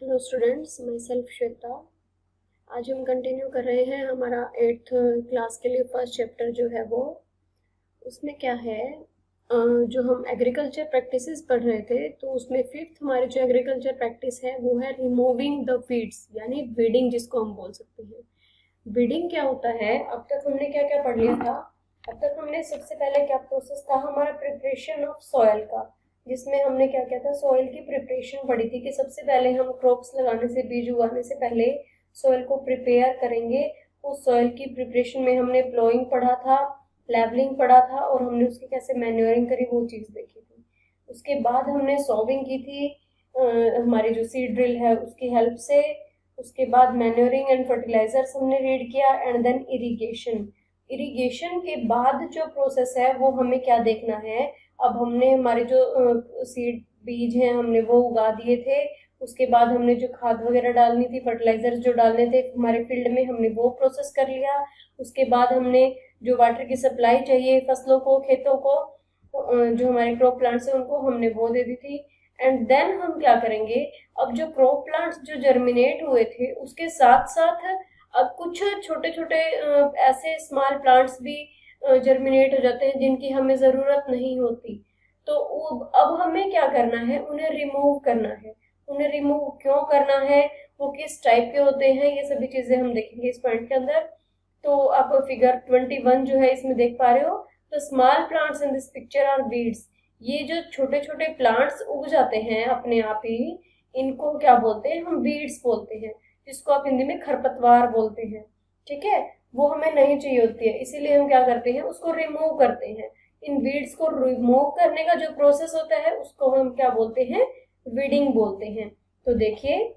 Hello students, मैं self Shweta. आज हम कंटिन्यू कर रहे हैं हमारा 8th क्लास के लिए फर्स्ट चैप्टर जो है वो। उसमें क्या है, जो हम एग्रीकल्चर प्रैक्टिसेस पढ़ रहे थे तो उसमें फिफ्थ हमारी जो एग्रीकल्चर प्रैक्टिस है वो है रिमूविंग द वीड्स, यानी वीडिंग जिसको हम बोल सकते हैं। वीडिंग क्या होता है? अब तक हमने क्या क्या पढ़ लिया था? अब तक हमने सबसे पहले क्या प्रोसेस था हमारा, प्रिपरेशन ऑफ सॉइल का, जिसमें हमने क्या किया था, सॉइल की प्रिपरेशन पढ़ी थी कि सबसे पहले हम क्रॉप्स लगाने से, बीज उगाने से पहले सॉइल को प्रिपेयर करेंगे। उस सॉइल की प्रिपरेशन में हमने प्लोइंग पढ़ा था, लेवलिंग पढ़ा था और हमने उसकी कैसे मैन्योरिंग करी वो चीज देखी थी। उसके बाद हमने सॉविंग की थी हमारी जो सीड ड्रिल है उसकी हेल्प से। उसके बाद मैन्योरिंग एंड फर्टिलाइजर्स हमने रीड किया एंड देन इरिगेशन। इरिगेशन के बाद जो प्रोसेस है वो हमें क्या देखना है, अब हमने हमारे जो सीड बीज हैं हमने वो उगा दिए थे। उसके बाद हमने जो खाद वगैरह डालनी थी, फर्टिलाइजर्स जो डालने थे हमारे फील्ड में, हमने वो प्रोसेस कर लिया। उसके बाद हमने जो वाटर की सप्लाई चाहिए फसलों को, खेतों को, जो हमारे क्रॉप प्लांट्स हैं उनको हमने वो दे दी थी। एंड देन हम क्या करेंगे, अब जो क्रॉप प्लांट्स जो जर्मिनेट हुए थे उसके साथ साथ अब कुछ छोटे छोटे ऐसे स्मॉल प्लांट्स भी जर्मिनेट हो जाते हैं जिनकी हमें जरूरत नहीं होती। तो अब हमें क्या करना है, उन्हें रिमूव करना है। उन्हें रिमूव क्यों करना है, वो किस टाइप के होते हैं, ये सभी चीजें हम देखेंगे इस पॉइंट के अंदर। तो आप फिगर 21 जो है इसमें देख पा रहे हो, तो small plants in this picture are weeds. ये जो छोटे छोटे प्लांट्स उग जाते हैं अपने आप ही, इनको क्या बोलते हैं, हम वीड्स बोलते हैं, जिसको आप हिंदी में खरपतवार बोलते हैं। ठीक है, वो हमें नहीं चाहिए होती है, इसीलिए हम क्या करते हैं, उसको रिमूव करते हैं। इन वीड्स को रिमूव करने का जो प्रोसेस होता है उसको हम क्या बोलते हैं, वीडिंग बोलते हैं। तो देखिए,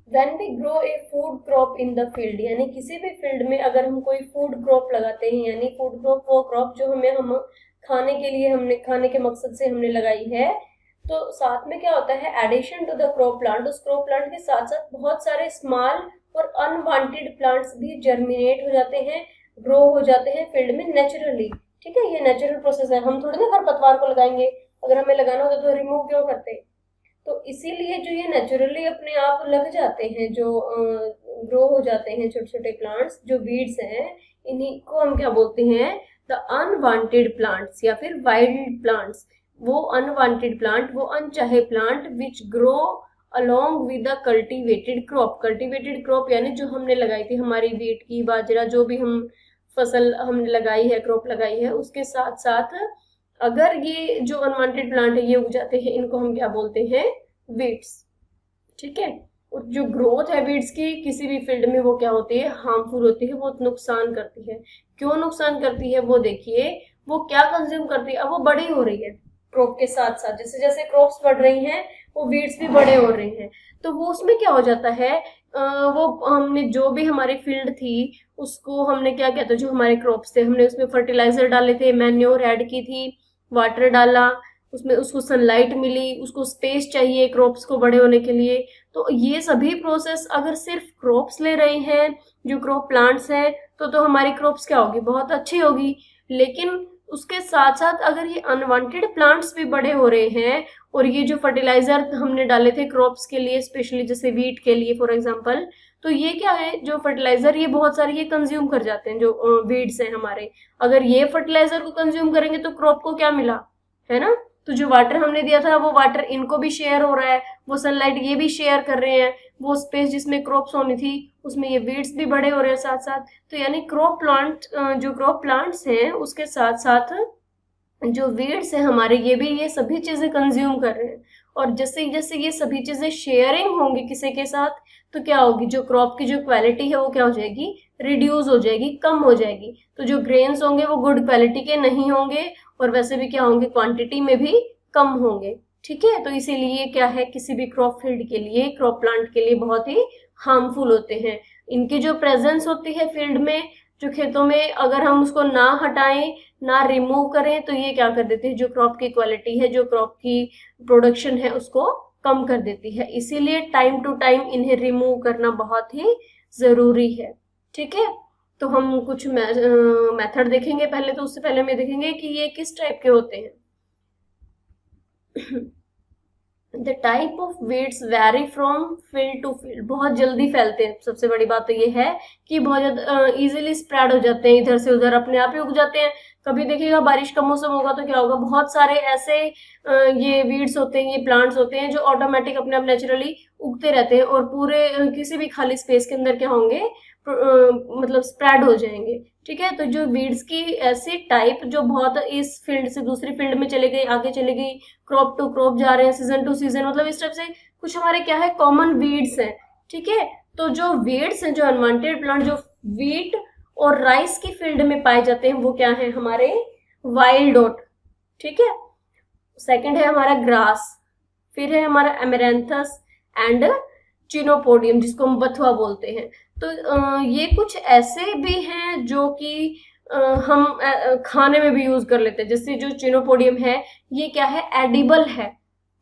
When we grow a food crop in the field, यानी किसी भी फील्ड में अगर हम कोई फूड क्रॉप लगाते हैं, यानी फूड क्रॉप वो क्रॉप जो हम खाने के लिए, हमने खाने के मकसद से हमने लगाई है, तो साथ में क्या होता है, addition to the crop plant, उस क्रॉप प्लांट के साथ साथ बहुत सारे स्मॉल और अनवांटेड प्लांट्स भी जर्मिनेट हो जाते हैं, ग्रो हो जाते हैं फील्ड में नेचुरली। ठीक है, ये नेचुरल प्रोसेस है, हम थोड़ी ना खरपतवार को लगाएंगे, अगर हमें लगाना होता तो रिमूव क्यों करते। तो इसीलिए जो ये नेचुरली अपने आप लग जाते हैं, जो ग्रो हो जाते हैं छोटे छोटे प्लांट्स, जो वीड्स हैं, इन्हीं को हम क्या बोलते हैं, द अनवांटेड प्लांट्स या फिर वाइल्ड प्लांट्स। वो अनवांटेड प्लांट, वो अनचाहे plant which grow along with the cultivated crop. Cultivated crop यानी जो हमने लगाई थी, हमारी वीट की, बाजरा, जो भी हम फसल हमने लगाई है, क्रॉप लगाई है, उसके साथ साथ अगर ये जो अनवांटेड प्लांट है ये उग जाते हैं, इनको हम क्या बोलते हैं, वीड्स। ठीक है, और जो ग्रोथ है वीड्स की किसी भी फील्ड में, वो क्या होती है, हार्मफुल होती है, वो नुकसान करती है। क्यों नुकसान करती है वो देखिए, वो क्या कंज्यूम करती है, अब वो बड़ी हो रही है क्रॉप के साथ साथ, जैसे जैसे क्रॉप्स बढ़ रही हैं वो वीड्स भी बड़े हो रहे हैं। तो वो उसमें क्या हो जाता है, वो हमने जो भी हमारी फील्ड थी उसको हमने क्या किया था, जो हमारे क्रॉप्स थे हमने उसमें फर्टिलाइजर डाले थे, मैन्योर ऐड की थी, वाटर डाला, उसमें उसको सनलाइट मिली, उसको स्पेस चाहिए क्रॉप्स को बड़े होने के लिए। तो ये सभी प्रोसेस अगर सिर्फ क्रॉप्स ले रहे हैं, जो क्रॉप प्लांट्स हैं, तो हमारी क्रॉप्स क्या होगी, बहुत अच्छी होगी। लेकिन उसके साथ साथ अगर ये अनवांटेड प्लांट्स भी बड़े हो रहे हैं और ये जो फर्टिलाइजर हमने डाले थे क्रॉप्स के लिए, स्पेशली जैसे वीट के लिए फॉर एग्जांपल, तो ये क्या है, जो फर्टिलाइजर ये बहुत सारे ये कंज्यूम कर जाते हैं, जो वीड्स हैं हमारे। अगर ये फर्टिलाइजर को कंज्यूम करेंगे तो क्रॉप को क्या मिला, है ना, तो जो वाटर हमने दिया था वो वाटर इनको भी शेयर हो रहा है, वो सनलाइट ये भी शेयर कर रहे हैं, वो स्पेस जिसमें क्रॉप्स होनी थी उसमें ये वीड्स भी बड़े हो रहे हैं साथ साथ। तो यानी क्रॉप प्लांट, जो क्रॉप प्लांट्स हैं उसके साथ साथ जो वीड्स हैं हमारे, ये भी ये सभी चीजें कंज्यूम कर रहे हैं। और जैसे जैसे ये सभी चीजें शेयरिंग होंगी किसी के साथ, तो क्या होगी, जो क्रॉप की जो क्वालिटी है वो क्या हो जाएगी, रिड्यूस हो जाएगी, कम हो जाएगी। तो जो ग्रेन्स होंगे वो गुड क्वालिटी के नहीं होंगे और वैसे भी क्या होंगे, क्वांटिटी में भी कम होंगे। ठीक है, तो इसीलिए क्या है, किसी भी क्रॉप फील्ड के लिए, क्रॉप प्लांट के लिए बहुत ही हार्मफुल होते हैं। इनकी जो प्रेजेंस होती है फील्ड में, जो खेतों में, अगर हम उसको ना हटाएं, ना रिमूव करें, तो ये क्या कर देते हैं, जो क्रॉप की क्वालिटी है, जो क्रॉप की प्रोडक्शन है उसको कम कर देती है। इसीलिए टाइम टू टाइम इन्हें रिमूव करना बहुत ही जरूरी है। ठीक है, तो हम कुछ मेथड देखेंगे पहले, तो उससे पहले हम देखेंगे कि ये किस टाइप के होते हैं। The type of weeds vary from field to field, बहुत जल्दी फैलते हैं। सबसे बड़ी बात तो ये है कि बहुत ज्यादा इजीली स्प्रेड हो जाते हैं, इधर से उधर अपने आप ही उग जाते हैं। कभी देखिएगा बारिश का मौसम होगा तो क्या होगा, बहुत सारे ऐसे ये वीड्स होते हैं, ये प्लांट्स होते हैं जो ऑटोमेटिक अपने आप नेचुरली उगते रहते हैं और पूरे किसी भी खाली स्पेस के अंदर क्या होंगे, मतलब स्प्रेड हो जाएंगे। ठीक है, तो जो वीड्स की ऐसी टाइप जो बहुत इस फील्ड से दूसरी फील्ड में चले गई, आगे चले गई, क्रॉप टू क्रॉप जा रहे हैं, सीजन टू सीजन, मतलब इस टाइप से कुछ हमारे क्या है, कॉमन वीड्स हैं। ठीक है, तो जो वीड्स हैं, जो अनवांटेड प्लांट जो वीट और राइस की फील्ड में पाए जाते हैं, वो क्या है, हमारे वाइल्ड ओट। ठीक है, सेकंड है हमारा ग्रास, फिर है हमारा एमेरेंथस एंड चिनोपोडियम, जिसको हम बथुआ बोलते हैं। तो ये कुछ ऐसे भी हैं जो कि हम खाने में भी यूज कर लेते हैं। जैसे जो चिनोपोडियम है, ये क्या है, एडिबल है,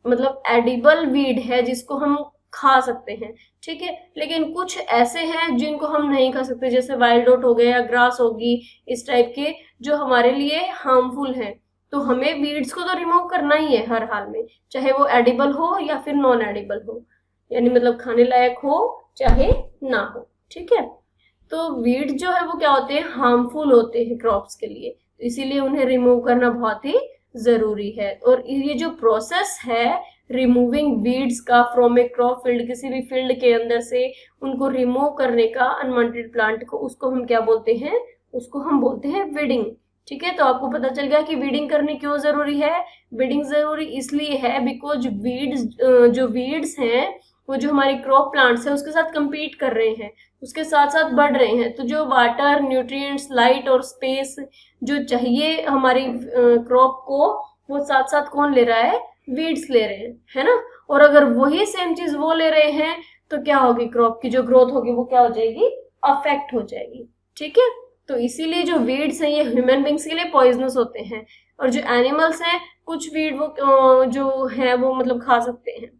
मतलब एडिबल वीड है जिसको हम खा सकते हैं। ठीक है, लेकिन कुछ ऐसे हैं जिनको हम नहीं खा सकते, जैसे वाइल्ड ओट हो गए या ग्रास होगी, इस टाइप के जो हमारे लिए हार्मफुल हैं। तो हमें वीड्स को तो रिमूव करना ही है हर हाल में, चाहे वो एडिबल हो या फिर नॉन एडिबल हो, यानी मतलब खाने लायक हो चाहे ना हो। ठीक है, तो वीड जो है वो क्या होते हैं, हार्मफुल होते हैं क्रॉप्स के लिए, तो इसीलिए उन्हें रिमूव करना बहुत ही जरूरी है। और ये जो प्रोसेस है रिमूविंग वीड्स का फ्रॉम ए क्रॉप फील्ड, किसी भी फील्ड के अंदर से उनको रिमूव करने का अनवांटेड प्लांट को, उसको हम क्या बोलते हैं, उसको हम बोलते हैं वीडिंग। ठीक है, तो आपको पता चल गया कि वीडिंग करनी क्यों जरूरी है। वीडिंग जरूरी इसलिए है बिकॉज वीड्स, जो वीड्स हैं वो जो हमारी क्रॉप प्लांट्स है उसके साथ compete कर रहे हैं, उसके साथ साथ बढ़ रहे हैं। तो जो वाटर, न्यूट्रिएंट्स, लाइट और स्पेस जो चाहिए हमारी क्रॉप को, वो साथ साथ कौन ले रहा है, वीड्स ले रहे हैं, है ना। और अगर वही सेम चीज वो ले रहे हैं तो क्या होगी, क्रॉप की जो ग्रोथ होगी वो क्या हो जाएगी, अफेक्ट हो जाएगी। ठीक है, तो इसीलिए जो वीड्स हैं ये ह्यूमन बींग्स के लिए पॉइजनस होते हैं, और जो एनिमल्स हैं कुछ वीड वो जो है वो मतलब खा सकते हैं।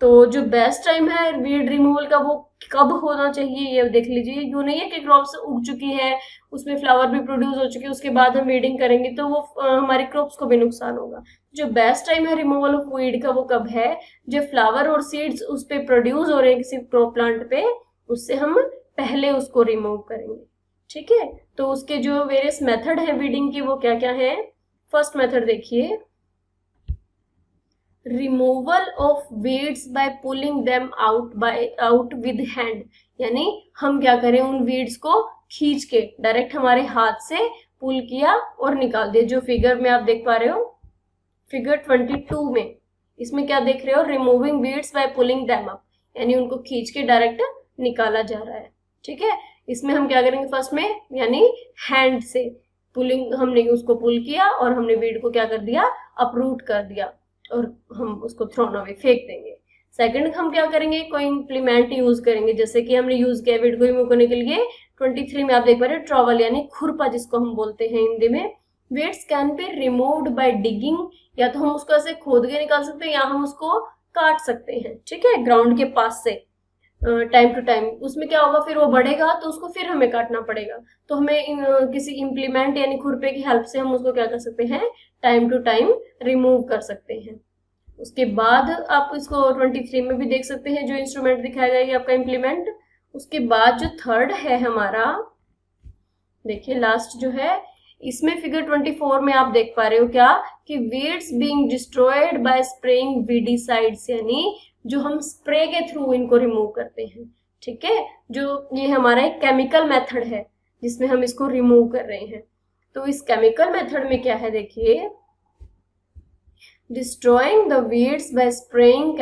तो जो बेस्ट टाइम है वीड रिमूवल का वो कब होना चाहिए, ये देख लीजिए। यूं नहीं है कि क्रॉप्स उग चुकी है, उसमें फ्लावर भी प्रोड्यूस हो चुके हैं, उसके बाद हम वीडिंग करेंगे तो वो हमारी क्रॉप्स को भी नुकसान होगा। जो बेस्ट टाइम है रिमूवल ऑफ वीड का वो कब है, जब फ्लावर और सीड्स उस पे प्रोड्यूस हो रहे हैं किसी क्रॉप प्लांट पे, उससे हम पहले उसको रिमूव करेंगे। ठीक है, तो उसके जो वेरियस मेथड है वीडिंग की वो क्या क्या है। फर्स्ट मेथड देखिए, removal of weeds by pulling them out with hand, यानी हम क्या करें, उन वीड्स को खींच के डायरेक्ट हमारे हाथ से पुल किया और निकाल दिया। जो फिगर में आप देख पा रहे हो, फिगर 22 में, इसमें क्या देख रहे हो, removing weeds by pulling them up, यानी उनको खींच के डायरेक्ट निकाला जा रहा है। ठीक है, इसमें हम क्या करेंगे, फर्स्ट में यानी हैंड से पुलिंग, हमने उसको पुल किया और हमने वीड को क्या कर दिया, अपरूट कर दिया और हम उसको थ्रोन अवे फेंक देंगे। सेकंड हम क्या करेंगे, कोई इम्प्लीमेंट यूज करेंगे, जैसे कि हमने यूज किया वीड को रिमूव करने के लिए 23 में आप देख पा रहे हो, ट्रॉवल यानी खुरपा जिसको हम बोलते हैं हिंदी में। Weeds can be removed by digging, या तो हम उसको ऐसे खोद के निकाल सकते हैं या हम उसको काट सकते हैं। ठीक है, ग्राउंड के पास से टाइम टू टाइम, उसमें क्या होगा, फिर वो बढ़ेगा तो उसको फिर हमें काटना पड़ेगा। तो हमें किसी इम्प्लीमेंट यानी खुरपे की हेल्प से हम उसको क्या कर सकते हैं, टाइम टू टाइम रिमूव कर सकते हैं। उसके बाद आप इसको 23 में भी देख सकते हैं, जो इंस्ट्रूमेंट दिखाया गया है आपका इम्प्लीमेंट। उसके बाद जो थर्ड है हमारा, देखिए लास्ट जो है, इसमें फिगर 24 में आप देख पा रहे हो क्या, कि weeds being destroyed by spraying weedicides, यानी जो हम स्प्रे के थ्रू इनको रिमूव करते हैं। ठीक है, जो ये हमारा एक केमिकल मेथड है जिसमें हम इसको रिमूव कर रहे हैं। तो इस केमिकल मेथड में क्या है, देखिए, destroying the weeds bye spraying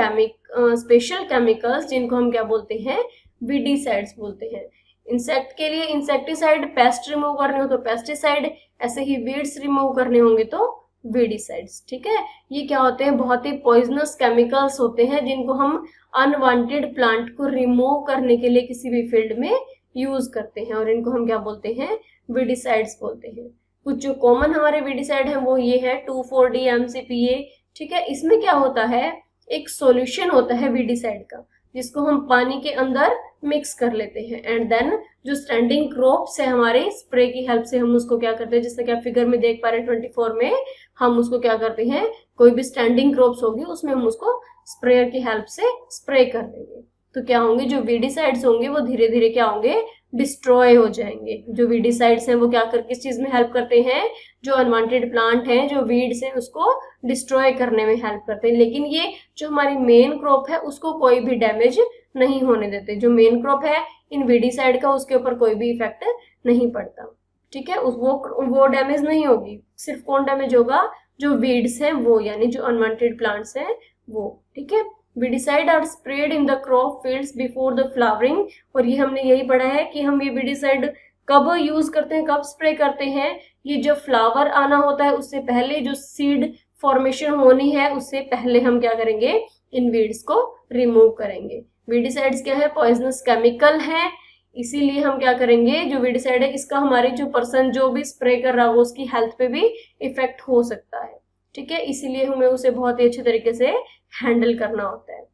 special chemicals, जिनको हम क्या बोलते हैं, वीडिसाइड्स बोलते हैं। इंसेक्ट के लिए इंसेक्टिसाइड, पेस्ट रिमूव करने हो तो पेस्टिसाइड, ऐसे ही वीड्स रिमूव करने होंगे तो वीडिसाइड्स। ठीक है, ये क्या होते हैं, बहुत ही पॉइजनस केमिकल्स होते हैं जिनको हम अनवांटेड प्लांट को रिमूव करने के लिए किसी भी फील्ड में यूज करते हैं, और इनको हम क्या बोलते हैं, वीडिसाइड्स बोलते हैं। कुछ जो कॉमन हमारे वीडिसाइड है वो ये है 2,4-D MCPA। ठीक है, इसमें क्या होता है, एक सॉल्यूशन होता है वीडिसाइड का, जिसको हम पानी के अंदर मिक्स कर लेते हैं, एंड देन जो स्टैंडिंग क्रॉप्स है हमारे, स्प्रे की हेल्प से हम उसको क्या करते हैं, जैसे कि आप फिगर में देख पा रहे हैं 24 में, हम उसको क्या करते हैं, कोई भी स्टैंडिंग क्रॉप्स होगी उसमें हम उसको स्प्रेयर की हेल्प से स्प्रे कर देंगे। तो क्या होंगे, जो वीडिसाइड्स होंगे वो धीरे धीरे क्या होंगे, डिस्ट्रॉय हो जाएंगे। जो वीडिसाइड्स हैं वो क्या कर किस चीज में हेल्प करते हैं, जो अनवांटेड प्लांट हैं, जो वीड्स हैं, उसको डिस्ट्रॉय करने में हेल्प करते हैं। लेकिन ये जो हमारी मेन क्रॉप है उसको कोई भी डैमेज नहीं होने देते। जो मेन क्रॉप है इन वीडिसाइड का, उसके ऊपर कोई भी इफेक्ट नहीं पड़ता। ठीक है, वो डैमेज नहीं होगी। सिर्फ कौन डैमेज होगा, जो वीड्स हैं वो, यानी जो अनवांटेड प्लांट्स हैं वो। ठीक है, weedicide are spread in the crop fields before the flowering. और ये हमने यही पढ़ा है कि हम ये वीडिसाइड कब यूज करते हैं, कब स्प्रे करते हैं, ये जब फ्लावर आना होता है उससे पहले, जो सीड फॉर्मेशन होनी है उससे पहले हम क्या करेंगे, इन वीड्स को रिमूव करेंगे। वीडिसाइड्स क्या है, पॉइजनस केमिकल है, इसीलिए हम क्या करेंगे, जो वीडिसाइड है इसका हमारी जो पर्सन जो भी स्प्रे कर रहा हो उसकी हेल्थ पे भी इफेक्ट हो सकता है। ठीक है, इसीलिए हमें उसे बहुत ही अच्छे तरीके से हैंडल करना होता है।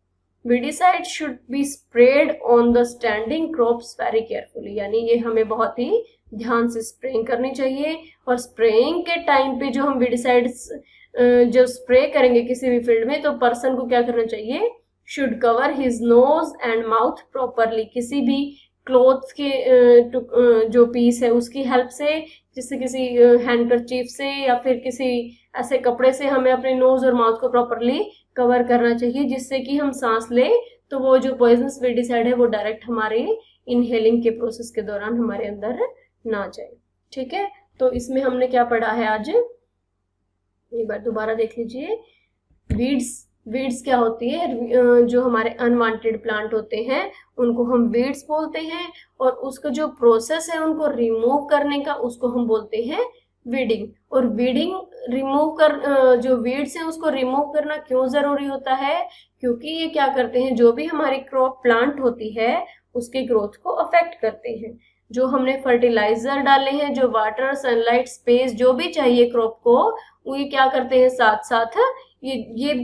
Weedicide should be spread on the standing crops very carefully, यानी ये हमें बहुत ही ध्यान से स्प्रेइंग करनी चाहिए। और स्प्रेइंग के टाइम पे जो हम वीडिसाइड्स जो स्प्रे करेंगे किसी भी फील्ड में, तो पर्सन को क्या करना चाहिए, should cover his nose and mouth properly. किसी भी क्लोथ के जो पीस है उसकी हेल्प से, जैसे किसी हैंडकरचीफ से या फिर किसी ऐसे कपड़े से हमें अपने नोज और माउथ को प्रॉपरली कवर करना चाहिए, जिससे कि हम सांस ले तो वो जो पॉइजनस वीडिसाइड है वो डायरेक्ट हमारे इनहेलिंग के प्रोसेस के दौरान हमारे अंदर ना जाए। ठीक है, तो इसमें हमने क्या पढ़ा है आज, एक बार दोबारा देख लीजिए। वीड्स क्या होती है, जो हमारे अनवांटेड प्लांट होते हैं उनको हम वीड्स बोलते हैं, और उसका जो प्रोसेस है उनको रिमूव करने का उसको हम बोलते हैं वीडिंग। और वीडिंग रिमूव कर जो वीड्स हैं उसको रिमूव करना क्यों जरूरी होता है, क्योंकि ये क्या करते हैं, जो भी हमारी क्रॉप प्लांट होती है उसके ग्रोथ को अफेक्ट करते हैं। जो हमने फर्टिलाइजर डाले हैं, जो वाटर, सनलाइट, स्पेस जो भी चाहिए क्रॉप को, वो ये क्या करते हैं, साथ साथ ये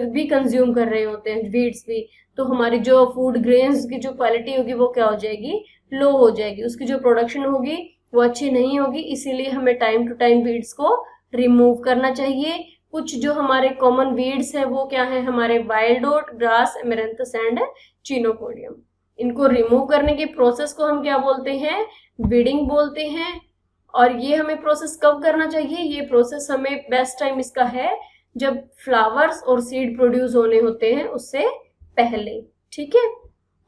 भी कंज्यूम कर रहे होते हैं वीड्स भी। तो हमारी जो फूड ग्रेन्स की जो क्वालिटी होगी वो क्या हो जाएगी, लो हो जाएगी, उसकी जो प्रोडक्शन होगी वो अच्छी नहीं होगी। इसीलिए हमें टाइम टू टाइम वीड्स को रिमूव करना चाहिए। कुछ जो हमारे कॉमन वीड्स है वो क्या है, हमारे wild oat, grass, amaranthus and chenopodium. इनको रिमूव करने के प्रोसेस को हम क्या बोलते हैं, वीडिंग बोलते हैं। और ये हमें प्रोसेस कब करना चाहिए, ये प्रोसेस हमें बेस्ट टाइम इसका है जब फ्लावर्स और सीड प्रोड्यूस होने होते हैं उससे पहले। ठीक है,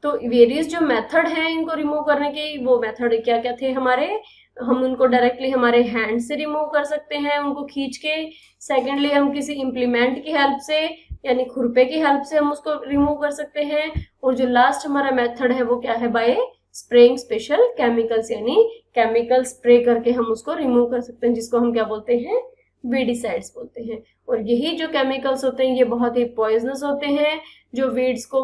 तो वेरियस जो मेथड हैं इनको रिमूव करने के, वो मेथड क्या क्या थे हमारे, हम उनको डायरेक्टली हमारे हैंड से रिमूव कर सकते हैं उनको खींच के। सेकेंडली हम किसी इम्प्लीमेंट की हेल्प से यानी खुरपे की हेल्प से हम उसको रिमूव कर सकते हैं। और जो लास्ट हमारा मेथड है वो क्या है, बाय स्प्रेइंग स्पेशल केमिकल्स, यानी केमिकल स्प्रे करके हम उसको रिमूव कर सकते हैं, जिसको हम क्या बोलते हैं, वीडिसाइड्स बोलते हैं। और यही जो केमिकल्स होते हैं ये बहुत ही पॉइजनस होते हैं, जो वीड्स को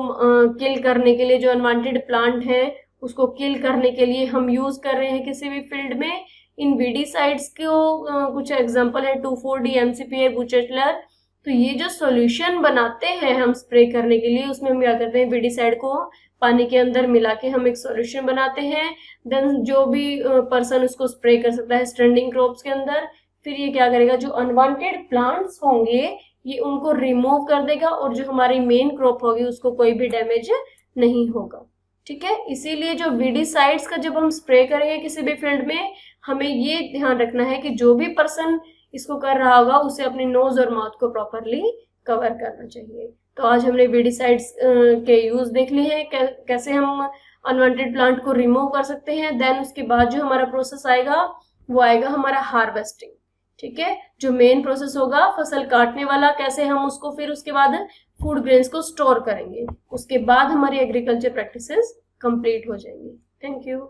किल करने के लिए, जो अनवांटेड प्लांट है उसको किल करने के लिए हम यूज कर रहे हैं किसी भी फील्ड में। इन वीडिसाइड्स को कुछ एग्जांपल है 2,4-D, MCPA, बुचेटलर। तो ये जो सॉल्यूशन बनाते हैं हम स्प्रे करने के लिए, उसमें हम क्या करते हैं, वीडिसाइड को पानी के अंदर मिला के हम एक सॉल्यूशन बनाते हैं। देन जो भी पर्सन उसको स्प्रे कर सकता है स्टैंडिंग क्रॉप्स के अंदर। फिर ये क्या करेगा, जो अनवांटेड प्लांट्स होंगे ये उनको रिमूव कर देगा, और जो हमारी मेन क्रॉप होगी उसको कोई भी डैमेज नहीं होगा। ठीक है, इसीलिए जो वीडिसाइड्स का जब हम स्प्रे करेंगे किसी भी फील्ड में, हमें ये ध्यान रखना है कि जो भी पर्सन इसको कर रहा होगा उसे अपनी नोज और माउथ को प्रॉपरली कवर करना चाहिए। तो आज हमने वीडिसाइड्स के यूज देख लिए हैं, कैसे हम अनवांटेड प्लांट को रिमूव कर सकते हैं। देन उसके बाद जो हमारा प्रोसेस आएगा वो आएगा हमारा हार्वेस्टिंग। ठीक है, जो मेन प्रोसेस होगा फसल काटने वाला, कैसे हम उसको फिर उसके बाद फूड ग्रेन्स को स्टोर करेंगे, उसके बाद हमारी एग्रीकल्चर प्रैक्टिसेस कंप्लीट हो जाएंगी। Thank you.